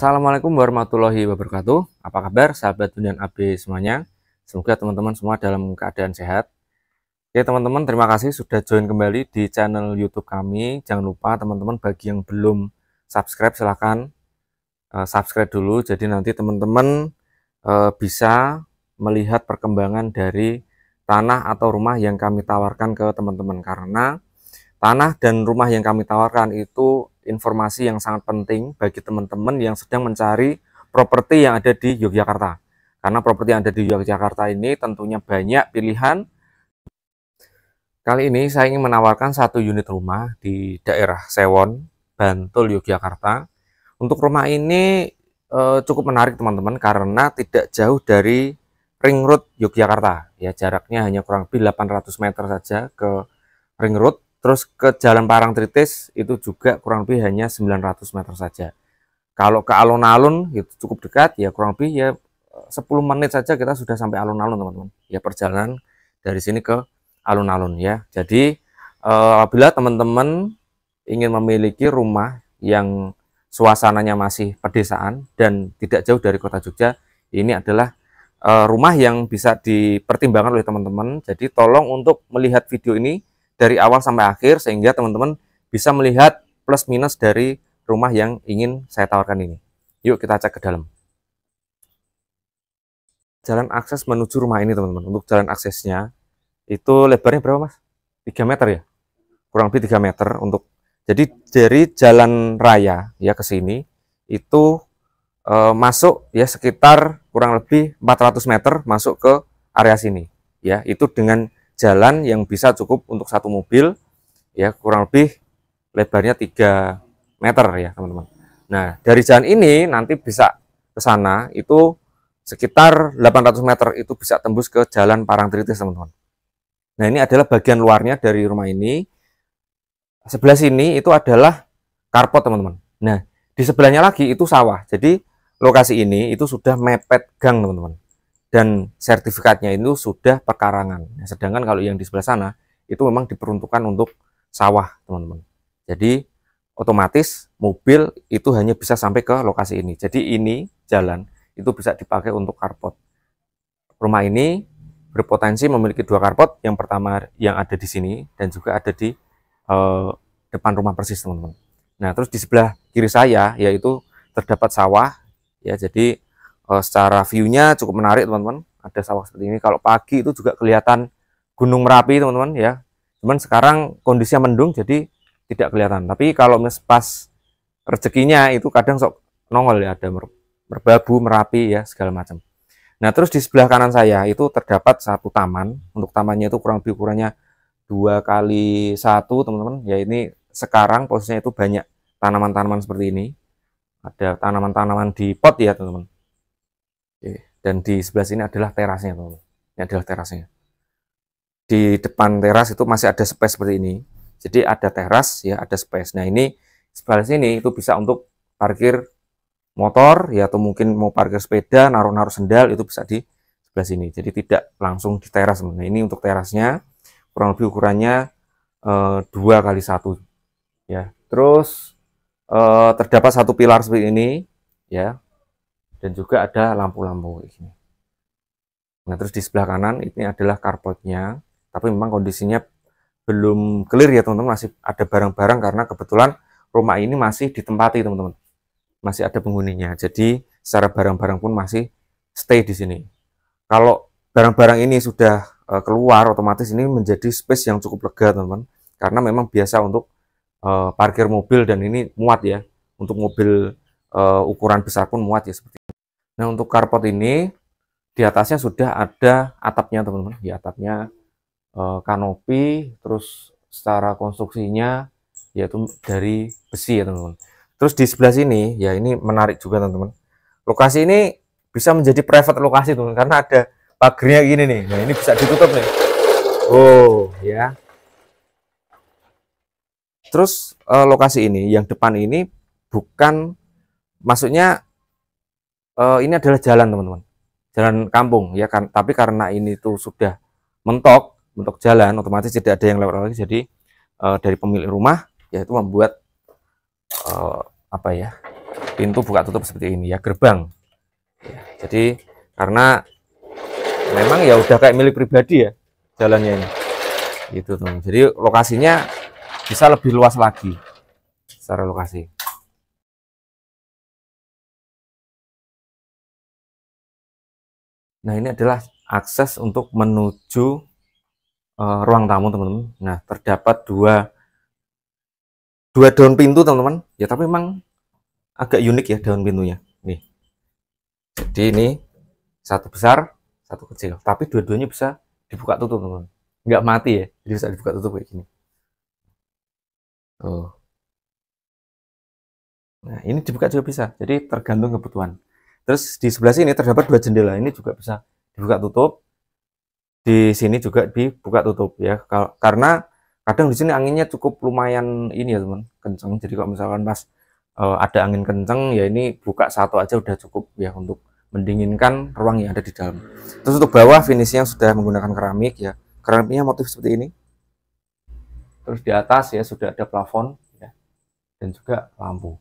Assalamualaikum warahmatullahi wabarakatuh. Apa kabar sahabat Dunian AB semuanya? Semoga teman-teman semua dalam keadaan sehat. Oke teman-teman, terima kasih sudah join kembali di channel YouTube kami. Jangan lupa teman-teman bagi yang belum subscribe silahkan subscribe dulu. Jadi nanti teman-teman bisa melihat perkembangan dari tanah atau rumah yang kami tawarkan ke teman-teman, karena tanah dan rumah yang kami tawarkan itu informasi yang sangat penting bagi teman-teman yang sedang mencari properti yang ada di Yogyakarta. Karena properti yang ada di Yogyakarta ini tentunya banyak pilihan. Kali ini saya ingin menawarkan satu unit rumah di daerah Sewon, Bantul, Yogyakarta. Untuk rumah ini cukup menarik teman-teman karena tidak jauh dari Ring Road Yogyakarta. Ya, jaraknya hanya kurang lebih 800 meter saja ke Ring Road. Terus ke Jalan Parangtritis itu juga kurang lebih hanya 900 meter saja. Kalau ke alun-alun itu cukup dekat, ya kurang lebih ya 10 menit saja kita sudah sampai alun-alun teman-teman. Ya perjalanan dari sini ke alun-alun ya. Jadi apabila teman-teman ingin memiliki rumah yang suasananya masih pedesaan dan tidak jauh dari kota Jogja, ini adalah rumah yang bisa dipertimbangkan oleh teman-teman. Jadi tolong untuk melihat video ini dari awal sampai akhir sehingga teman-teman bisa melihat plus minus dari rumah yang ingin saya tawarkan ini. Yuk kita cek ke dalam. Jalan akses menuju rumah ini teman-teman. Untuk jalan aksesnya itu lebarnya berapa mas? 3 meter ya? Kurang lebih 3 meter untuk. Jadi dari jalan raya ya ke sini itu masuk ya sekitar kurang lebih 400 meter masuk ke area sini ya, itu dengan jalan yang bisa cukup untuk satu mobil ya, kurang lebih lebarnya 3 meter ya teman-teman. Nah dari jalan ini nanti bisa ke sana itu sekitar 800 meter, itu bisa tembus ke Jalan Parangtritis teman-teman. Nah ini adalah bagian luarnya dari rumah ini. Sebelah sini itu adalah carport teman-teman. Nah di sebelahnya lagi itu sawah. Jadi lokasi ini itu sudah mepet gang teman-teman, dan sertifikatnya itu sudah pekarangan. Nah, sedangkan kalau yang di sebelah sana itu memang diperuntukkan untuk sawah teman-teman. Jadi otomatis mobil itu hanya bisa sampai ke lokasi ini. Jadi ini jalan itu bisa dipakai untuk carport. Rumah ini berpotensi memiliki 2 carport. Yang pertama yang ada di sini dan juga ada di depan rumah persis teman-teman. Nah terus di sebelah kiri saya yaitu terdapat sawah ya, jadi secara view-nya cukup menarik teman-teman. Ada sawah seperti ini. Kalau pagi itu juga kelihatan Gunung Merapi teman-teman ya. Cuman sekarang kondisinya mendung jadi tidak kelihatan. Tapi kalau pas rezekinya itu kadang sok nongol ya, ada merbabu, Merapi ya segala macam. Nah terus di sebelah kanan saya itu terdapat satu taman. Untuk tamannya itu kurang lebih ukurannya 2x1 teman-teman. Ya ini sekarang posisinya itu banyak tanaman-tanaman seperti ini. Ada tanaman-tanaman di pot ya teman-teman. Dan di sebelah sini adalah terasnya teman-teman. Ini adalah terasnya. Di depan teras itu masih ada space seperti ini. Jadi ada teras ya, ada space. Nah ini sebelah sini itu bisa untuk parkir motor ya, atau mungkin mau parkir sepeda, naruh-naruh sendal, itu bisa di sebelah sini. Jadi tidak langsung di teras teman-teman. Nah, ini untuk terasnya kurang lebih ukurannya 2x1 ya. Terus terdapat satu pilar seperti ini ya, dan juga ada lampu-lampu ini. Nah terus di sebelah kanan ini adalah carportnya, tapi memang kondisinya belum clear ya teman-teman, masih ada barang-barang karena kebetulan rumah ini masih ditempati teman-teman, masih ada penghuninya. Jadi secara barang-barang pun masih stay di sini. Kalau barang-barang ini sudah keluar, otomatis ini menjadi space yang cukup lega teman-teman, karena memang biasa untuk parkir mobil, dan ini muat ya, untuk mobil ukuran besar pun muat ya seperti ini. Nah untuk carport ini di atasnya sudah ada atapnya teman-teman, di atapnya kanopi, terus secara konstruksinya yaitu dari besi ya teman-teman. Terus di sebelah sini ya, ini menarik juga teman-teman, lokasi ini bisa menjadi private lokasi teman-teman, karena ada pagernya gini nih. Nah ini bisa ditutup nih, oh ya. Terus lokasi ini yang depan ini bukan, maksudnya ini adalah jalan teman-teman, jalan kampung ya kan, tapi karena ini tuh sudah mentok jalan, otomatis tidak ada yang lewat lagi. Jadi dari pemilik rumah yaitu membuat apa ya, pintu buka tutup seperti ini ya, gerbang. Jadi karena memang ya udah kayak milik pribadi ya jalannya ini, gitu tuh. Jadi lokasinya bisa lebih luas lagi secara lokasi. Nah, ini adalah akses untuk menuju ruang tamu, teman-teman. Nah, terdapat dua daun pintu, teman-teman. Ya, tapi memang agak unik ya daun pintunya. Nih. Jadi ini satu besar, satu kecil. Tapi dua-duanya bisa dibuka tutup, teman-teman. Nggak mati ya, jadi bisa dibuka tutup kayak gini. Tuh. Nah, ini dibuka juga bisa. Jadi tergantung kebutuhan. Terus di sebelah sini terdapat dua jendela. Ini juga bisa dibuka tutup. Di sini juga dibuka tutup ya. Karena kadang di sini anginnya cukup lumayan ini ya, teman, kenceng. Jadi kalau misalkan pas ada angin kenceng ya, ini buka satu aja udah cukup ya untuk mendinginkan ruang yang ada di dalam. Terus untuk bawah finishnya sudah menggunakan keramik ya. Keramiknya motif seperti ini. Terus di atas ya sudah ada plafon ya, dan juga lampu.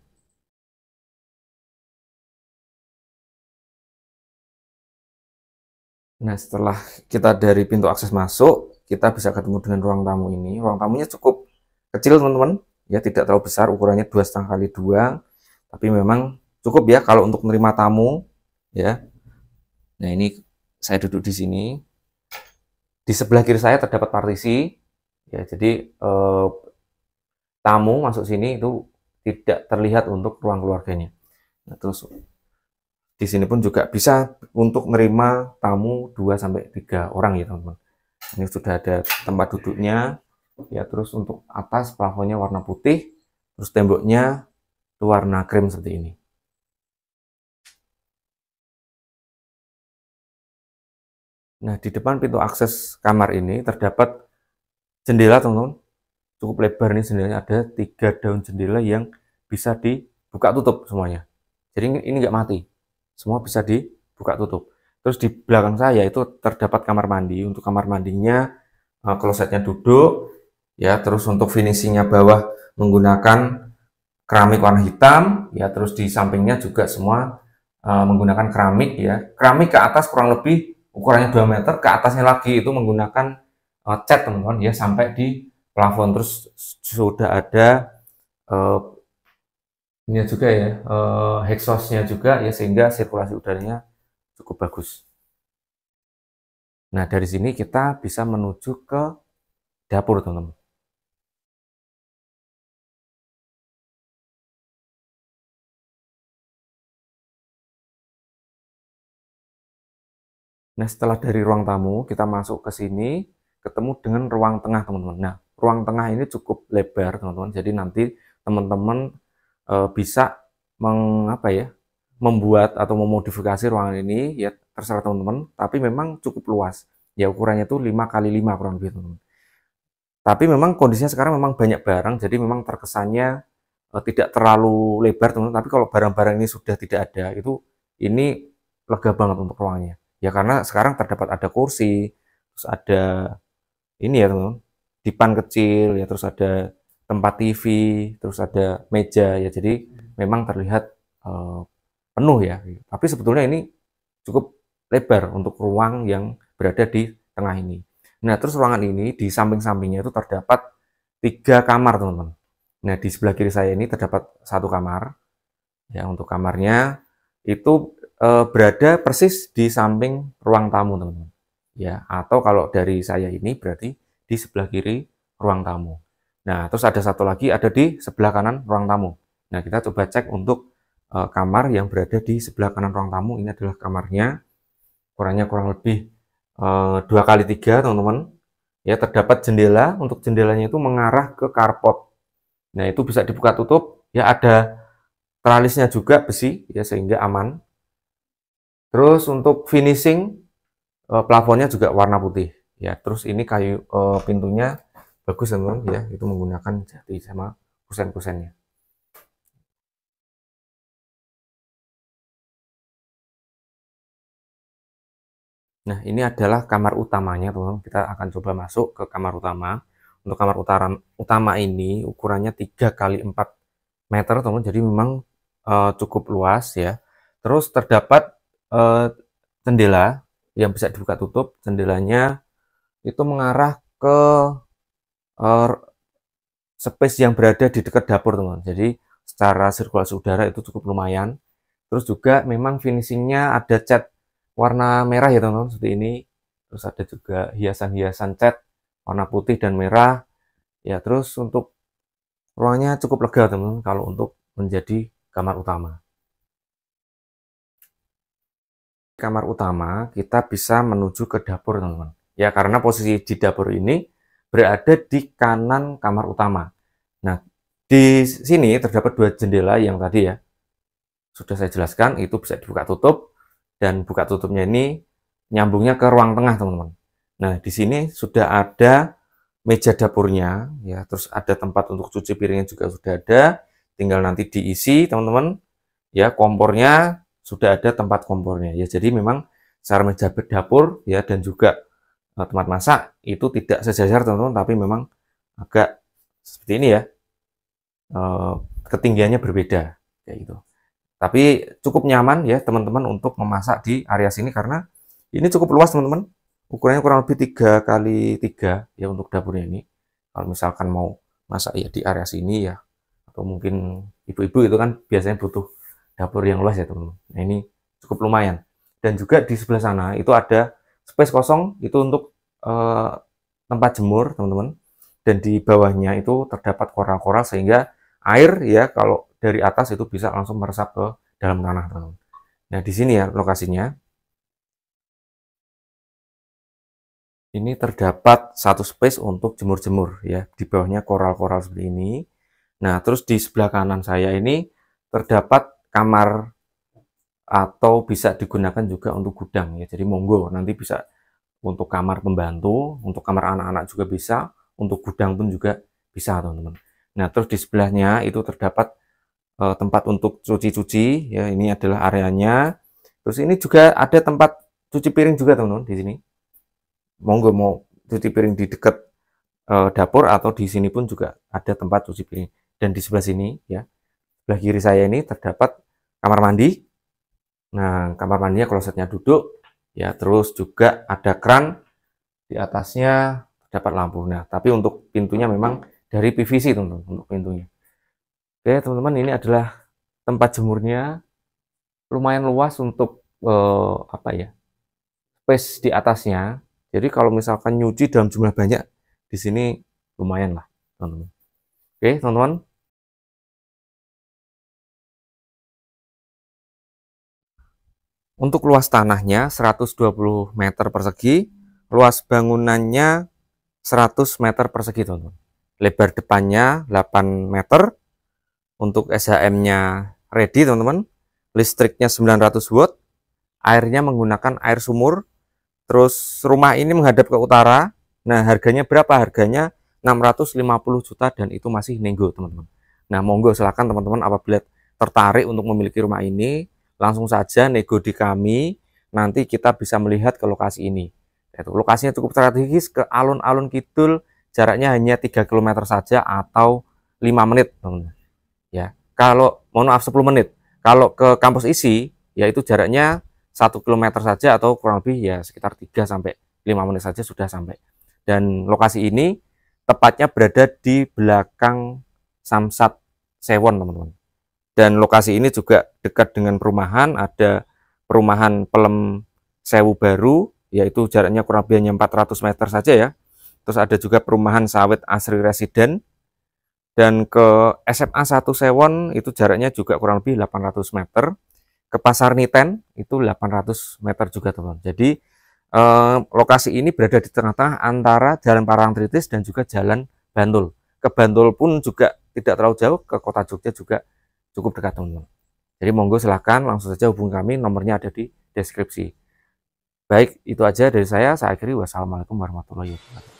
Nah, setelah kita dari pintu akses masuk, kita bisa ketemu dengan ruang tamu ini. Ruang tamunya cukup kecil, teman-teman. Ya, tidak terlalu besar, ukurannya 2,5 kali 2. Tapi memang cukup ya kalau untuk menerima tamu, ya. Nah, ini saya duduk di sini. Di sebelah kiri saya terdapat partisi. Ya, jadi tamu masuk sini itu tidak terlihat untuk ruang keluarganya. Nah, terus di sini pun juga bisa untuk menerima tamu 2-3 orang ya, teman-teman. Ini sudah ada tempat duduknya ya. Terus untuk atas plafonnya warna putih, terus temboknya itu warna krem seperti ini. Nah, di depan pintu akses kamar ini terdapat jendela, teman-teman. Cukup lebar nih jendelanya, ada 3 daun jendela yang bisa dibuka tutup semuanya. Jadi ini nggak mati, semua bisa dibuka tutup. Terus di belakang saya itu terdapat kamar mandi. Untuk kamar mandinya klosetnya duduk ya. Terus untuk finishingnya bawah menggunakan keramik warna hitam ya. Terus di sampingnya juga semua menggunakan keramik ya. Keramik ke atas kurang lebih ukurannya 2 meter, ke atasnya lagi itu menggunakan cat, teman-teman ya, sampai di plafon. Terus sudah ada ini juga ya, exhaustnya juga ya, sehingga sirkulasi udaranya cukup bagus. Nah, dari sini kita bisa menuju ke dapur, teman-teman. Nah, setelah dari ruang tamu, kita masuk ke sini, ketemu dengan ruang tengah, teman-teman. Nah, ruang tengah ini cukup lebar, teman-teman. Jadi nanti teman-teman bisa mengapa ya, membuat atau memodifikasi ruangan ini ya, terserah teman-teman. Tapi memang cukup luas. Ya, ukurannya itu 5 kali 5 kurang lebih, teman-teman. Tapi memang kondisinya sekarang memang banyak barang, jadi memang terkesannya tidak terlalu lebar, teman-teman. Tapi kalau barang-barang ini sudah tidak ada, itu ini lega banget untuk ruangnya. Ya karena sekarang terdapat ada kursi, terus ada ini ya, teman-teman, dipan kecil ya, terus ada tempat TV, terus ada meja ya. Jadi memang terlihat penuh ya. Tapi sebetulnya ini cukup lebar untuk ruang yang berada di tengah ini. Nah, terus ruangan ini di samping-sampingnya itu terdapat 3 kamar, teman-teman. Nah, di sebelah kiri saya ini terdapat 1 kamar. Ya, untuk kamarnya itu berada persis di samping ruang tamu, teman-teman. Ya, atau kalau dari saya ini berarti di sebelah kiri ruang tamu. Nah, terus ada satu lagi ada di sebelah kanan ruang tamu. Nah, kita coba cek untuk kamar yang berada di sebelah kanan ruang tamu. Ini adalah kamarnya. Ukurannya kurang lebih 2 kali 3, teman-teman. Ya, terdapat jendela. Untuk jendelanya itu mengarah ke carport. Nah, itu bisa dibuka tutup. Ya, ada tralisnya juga besi ya, sehingga aman. Terus untuk finishing plafonnya juga warna putih ya. Terus ini kayu pintunya bagus, teman-teman ya. Itu menggunakan jati sama kusen-kusennya. Nah, ini adalah kamar utamanya, teman-teman. Kita akan coba masuk ke kamar utama. Untuk kamar utama ini ukurannya 3 kali 4 meter, teman-teman. Jadi memang cukup luas ya. Terus terdapat jendela yang bisa dibuka tutup. Jendelanya itu mengarah ke uh, space yang berada di dekat dapur, teman. Jadi secara sirkulasi udara itu cukup lumayan. Terus juga memang finishingnya ada cat warna merah ya teman-teman, seperti ini. Terus ada juga hiasan-hiasan cat warna putih dan merah. Ya, terus untuk ruangnya cukup lega teman-teman kalau untuk menjadi kamar utama. Kamar utama kita bisa menuju ke dapur teman-teman. Ya, karena posisi di dapur ini berada di kanan kamar utama. Nah, di sini terdapat dua jendela yang tadi ya sudah saya jelaskan, itu bisa dibuka tutup, dan buka tutupnya ini nyambungnya ke ruang tengah teman-teman. Nah, di sini sudah ada meja dapurnya ya, terus ada tempat untuk cuci piringnya juga sudah ada, tinggal nanti diisi teman-teman ya. Kompornya sudah ada, tempat kompornya ya. Jadi memang secara meja dapur ya dan juga tempat masak itu tidak sejajar teman-teman, tapi memang agak seperti ini ya, ketinggiannya berbeda kayak gitu. Tapi cukup nyaman ya teman-teman untuk memasak di area sini karena ini cukup luas teman-teman. Ukurannya kurang lebih 3 kali 3 ya untuk dapurnya ini. Kalau misalkan mau masak ya di area sini ya, atau mungkin ibu-ibu itu kan biasanya butuh dapur yang luas ya teman-teman. Nah, ini cukup lumayan. Dan juga di sebelah sana itu ada space kosong itu untuk tempat jemur teman-teman. Dan di bawahnya itu terdapat koral-koral sehingga air ya kalau dari atas itu bisa langsung meresap ke dalam tanah teman-teman. Nah, di sini ya lokasinya. Ini terdapat satu space untuk jemur-jemur ya. Di bawahnya koral-koral seperti ini. Nah, terus di sebelah kanan saya ini terdapat kamar atau bisa digunakan juga untuk gudang ya. Jadi monggo nanti bisa untuk kamar pembantu, untuk kamar anak-anak juga bisa, untuk gudang pun juga bisa teman-teman. Nah, terus di sebelahnya itu terdapat tempat untuk cuci-cuci ya. Ini adalah areanya. Terus ini juga ada tempat cuci piring juga teman-teman di sini. Monggo mau cuci piring di dekat dapur atau di sini pun juga ada tempat cuci piring. Dan di sebelah sini ya, sebelah kiri saya ini terdapat kamar mandi. Nah, kamar mandinya klosetnya duduk ya, terus juga ada keran di atasnya, terdapat lampu. Nah, tapi untuk pintunya memang dari PVC teman-teman untuk pintunya. Oke teman-teman, ini adalah tempat jemurnya, lumayan luas untuk apa ya, space di atasnya. Jadi kalau misalkan nyuci dalam jumlah banyak di sini lumayan lah teman-teman. Oke teman-teman, untuk luas tanahnya 120 meter persegi, luas bangunannya 100 meter persegi teman-teman. Lebar depannya 8 meter, untuk SHM-nya ready teman-teman. Listriknya 900 watt, airnya menggunakan air sumur. Terus rumah ini menghadap ke utara. Nah, harganya berapa? Harganya 650 juta dan itu masih nego teman-teman. Nah, monggo silakan teman-teman apabila tertarik untuk memiliki rumah ini, langsung saja nego di kami. Nanti kita bisa melihat ke lokasi ini. Itu lokasinya cukup strategis, ke alun-alun kidul, jaraknya hanya 3 km saja atau 5 menit teman-teman. Ya, kalau mohon maaf 10 menit. Kalau ke kampus isi, yaitu jaraknya 1 km saja atau kurang lebih ya sekitar 3 sampai 5 menit saja sudah sampai. Dan lokasi ini tepatnya berada di belakang Samsat Sewon teman-teman. Dan lokasi ini juga dekat dengan perumahan, ada perumahan Pelem Sewu Baru, yaitu jaraknya kurang lebih hanya 400 meter saja ya. Terus ada juga perumahan Sawit Asri Residen. Dan ke SMA 1 Sewon itu jaraknya juga kurang lebih 800 meter. Ke Pasar Niten itu 800 meter juga teman-teman. Jadi lokasi ini berada di tengah-tengah antara Jalan Parangtritis dan juga Jalan Bantul. Ke Bantul pun juga tidak terlalu jauh, ke Kota Jogja juga cukup dekat teman-teman. Jadi monggo silahkan langsung saja hubungi kami, nomornya ada di deskripsi. Baik, itu aja dari saya. Saya akhiri. Wassalamualaikum warahmatullahi wabarakatuh.